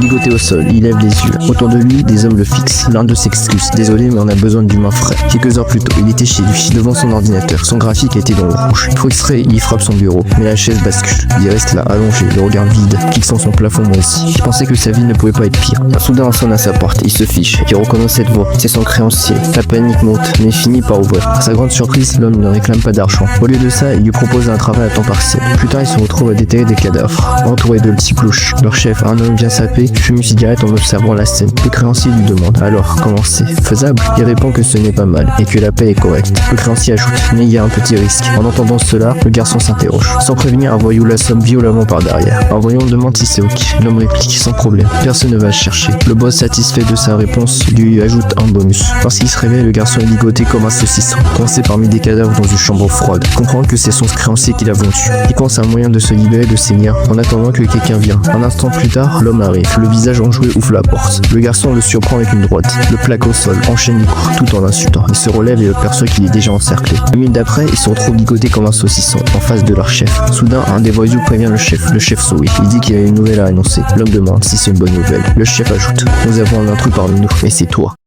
Ligoté au sol, il lève les yeux. Autour de lui, des hommes le fixent. L'un d'eux s'excuse. Désolé, mais on a besoin d'humains frais. Quelques heures plus tôt, il était chez lui, devant son ordinateur. Son graphique était dans le rouge. Frustré, il frappe son bureau, mais la chaise bascule. Il reste là, allongé, le regard vide, fixant son plafond moi aussi. Je pensais que sa vie ne pouvait pas être pire. Soudain, on sonne à sa porte. Il se fiche. Il reconnaît cette voix. C'est son créancier. La panique monte, mais finit par ouvrir. À sa grande surprise, l'homme ne réclame pas d'argent. Au lieu de ça, il lui propose un travail à temps partiel. Plus tard, il se retrouve à déterrer des cadavres, entouré de petits cloches. Leur chef, un homme bien sapé, fume une cigarette en observant la scène. Le créancier lui demande alors comment c'est faisable. Il répond que ce n'est pas mal et que la paie est correcte. Le créancier ajoute mais il y a un petit risque. En entendant cela, le garçon s'interroge. Sans prévenir, un voyou l'assomme violemment par derrière. Un voyou demande si c'est ok. L'homme réplique sans problème. Personne ne va le chercher. Le boss, satisfait de sa réponse, lui ajoute un bonus. Lorsqu'il se réveille, le garçon est ligoté comme un saucisson, coincé parmi des cadavres dans une chambre froide. Comprend que c'est son créancier qui l'a vendu. Il pense à un moyen de se libérer de ses liens en attendant que quelqu'un vienne. Un instant plus tard, l'homme arrive. Le visage enjoué ouvre la porte. Le garçon le surprend avec une droite, le plaque au sol, enchaîne les coups tout en l'insultant. Il se relève et perçoit qu'il est déjà encerclé. 1 minute d'après, il se retrouve ligoté comme un saucisson en face de leur chef. Soudain, un des voyous prévient le chef sourit. Il dit qu'il y a une nouvelle à annoncer. L'homme demande si c'est une bonne nouvelle. Le chef ajoute nous avons un intrus parmi nous, et c'est toi.